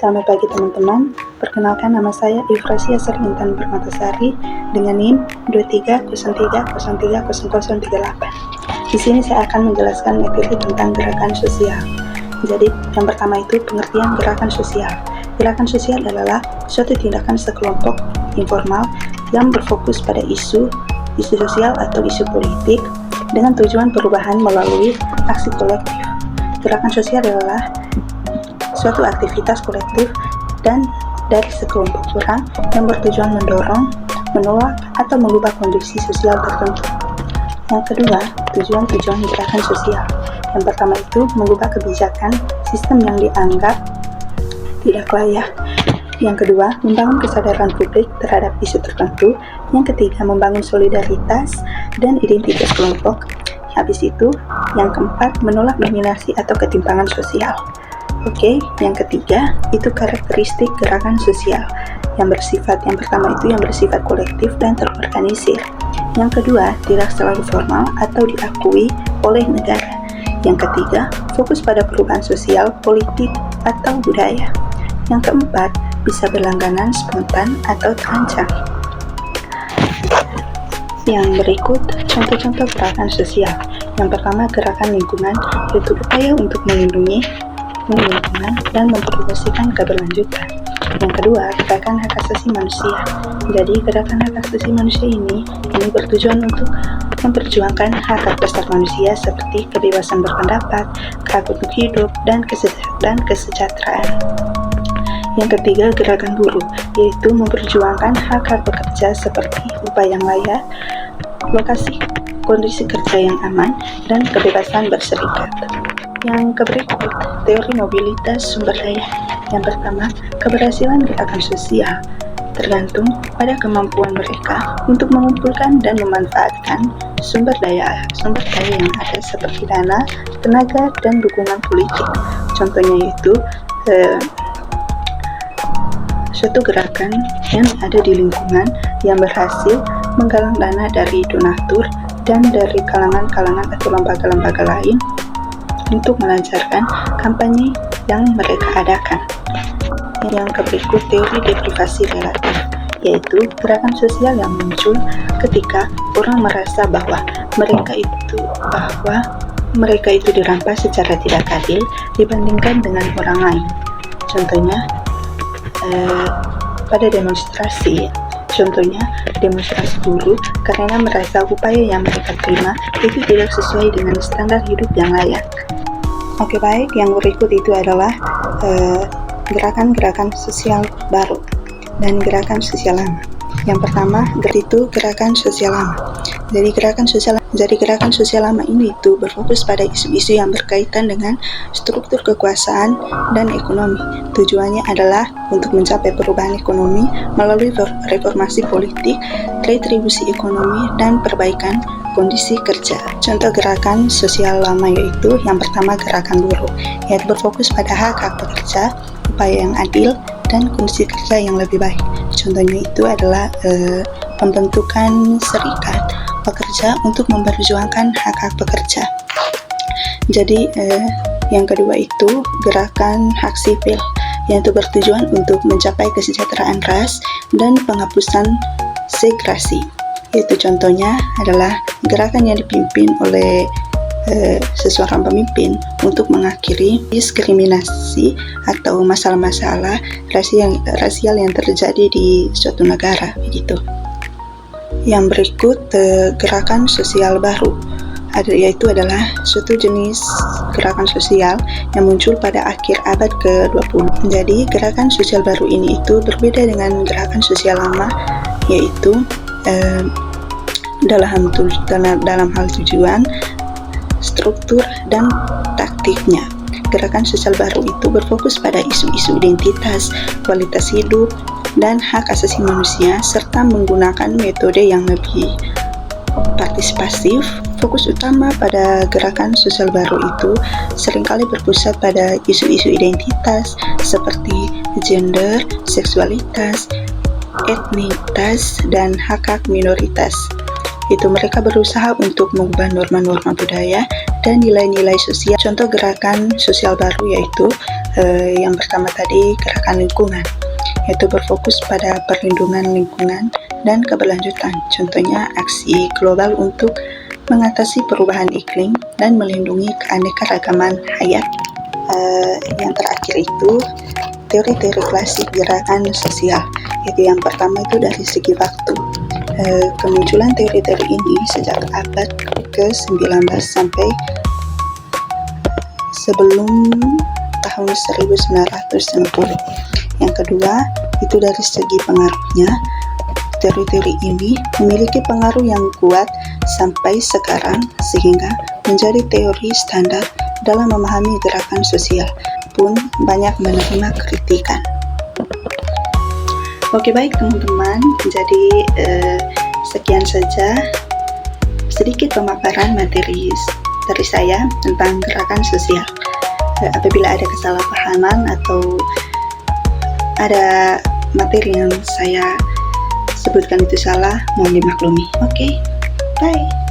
Selamat pagi teman-teman, perkenalkan nama saya Ifrasia Serintan Permatasari dengan NIM 2303030038. Di sini saya akan menjelaskan materi tentang gerakan sosial. Jadi, yang pertama itu pengertian gerakan sosial. Gerakan sosial adalah suatu tindakan sekelompok informal yang berfokus pada isu sosial atau isu politik dengan tujuan perubahan melalui aksi kolektif. Gerakan sosial adalah suatu aktivitas kolektif dan dari sekelompok orang yang bertujuan mendorong, menolak, atau mengubah kondisi sosial tertentu. Yang kedua, tujuan gerakan sosial. Yang pertama itu mengubah kebijakan sistem yang dianggap tidak layak. Yang kedua, membangun kesadaran publik terhadap isu tertentu. Yang ketiga, membangun solidaritas dan identitas kelompok. Habis itu, yang keempat, menolak dominasi atau ketimpangan sosial. Oke, yang ketiga itu karakteristik gerakan sosial. Yang pertama itu yang bersifat kolektif dan terorganisir. Yang kedua, tidak selalu formal atau diakui oleh negara. Yang ketiga, fokus pada perubahan sosial, politik, atau budaya. Yang keempat, bisa berlangganan, spontan, atau terancam. Yang berikut contoh-contoh gerakan sosial. Yang pertama, gerakan lingkungan, yaitu upaya untuk melindungi lingkungan dan mempromosikan keberlanjutan. Yang kedua, gerakan hak asasi manusia. Jadi, gerakan hak asasi manusia ini bertujuan untuk memperjuangkan hak dasar manusia seperti kebebasan berpendapat, hak untuk hidup, dan kesejahteraan. Yang ketiga, gerakan buruh, yaitu memperjuangkan hak-hak pekerja seperti upah yang layak, lokasi kondisi kerja yang aman, dan kebebasan berserikat. Yang berikut, teori mobilitas sumber daya. Yang pertama, keberhasilan gerakan sosial tergantung pada kemampuan mereka untuk mengumpulkan dan memanfaatkan sumber daya yang ada seperti dana, tenaga, dan dukungan politik. Contohnya yaitu suatu gerakan yang ada di lingkungan yang berhasil menggalang dana dari donatur dan dari kalangan-kalangan atau lembaga-lembaga lain untuk melancarkan kampanye yang mereka adakan. Yang berikut, teori deprivasi relatif, yaitu gerakan sosial yang muncul ketika orang merasa bahwa mereka itu dirampas secara tidak adil dibandingkan dengan orang lain. Contohnya pada demonstrasi. Contohnya, demonstrasi buruh karena merasa upaya yang mereka terima itu tidak sesuai dengan standar hidup yang layak. Oke, baik, yang berikut itu adalah gerakan-gerakan sosial baru dan gerakan sosial lama. Yang pertama, itu gerakan sosial lama. Jadi gerakan sosial lama ini itu berfokus pada isu-isu yang berkaitan dengan struktur kekuasaan dan ekonomi. Tujuannya adalah untuk mencapai perubahan ekonomi melalui reformasi politik, retribusi ekonomi, dan perbaikan kondisi kerja. Contoh gerakan sosial lama yaitu yang pertama gerakan buruh, yaitu berfokus pada hak-hak pekerja, upaya yang adil, dan kondisi kerja yang lebih baik. Contohnya itu adalah pembentukan serikat pekerja untuk memperjuangkan hak-hak pekerja. Jadi yang kedua itu gerakan hak sipil, yaitu bertujuan untuk mencapai kesejahteraan ras dan penghapusan segregasi. Yaitu contohnya adalah gerakan yang dipimpin oleh seseorang pemimpin untuk mengakhiri diskriminasi atau masalah-masalah rasial yang terjadi di suatu negara, begitu. Yang berikut gerakan sosial baru, yaitu adalah suatu jenis gerakan sosial yang muncul pada akhir abad ke-20. Jadi gerakan sosial baru ini itu berbeda dengan gerakan sosial lama, yaitu dalam hal tujuan, struktur, dan taktiknya. Gerakan sosial baru itu berfokus pada isu-isu identitas, kualitas hidup, dan hak asasi manusia, serta menggunakan metode yang lebih partisipatif. Fokus utama pada gerakan sosial baru itu seringkali berpusat pada isu-isu identitas seperti gender, seksualitas, etnitas, dan hak-hak minoritas. Itu mereka berusaha untuk mengubah norma-norma budaya dan nilai-nilai sosial. Contoh gerakan sosial baru yaitu Yang pertama tadi gerakan lingkungan, yaitu berfokus pada perlindungan lingkungan dan keberlanjutan. Contohnya aksi global untuk mengatasi perubahan iklim dan melindungi keanekaragaman hayat. Yang terakhir itu teori-teori klasik gerakan sosial, yaitu yang pertama itu dari segi waktu. Kemunculan teori-teori ini sejak abad ke-19 sampai sebelum tahun 1960. Yang kedua, itu dari segi pengaruhnya. Teori-teori ini memiliki pengaruh yang kuat sampai sekarang sehingga menjadi teori standar dalam memahami gerakan sosial, pun banyak menerima kritikan. Oke, baik teman-teman, jadi sekian saja sedikit pemaparan materi dari saya tentang gerakan sosial. Apabila ada kesalahpahaman atau ada materi yang saya sebutkan itu salah, mohon dimaklumi. Oke, bye.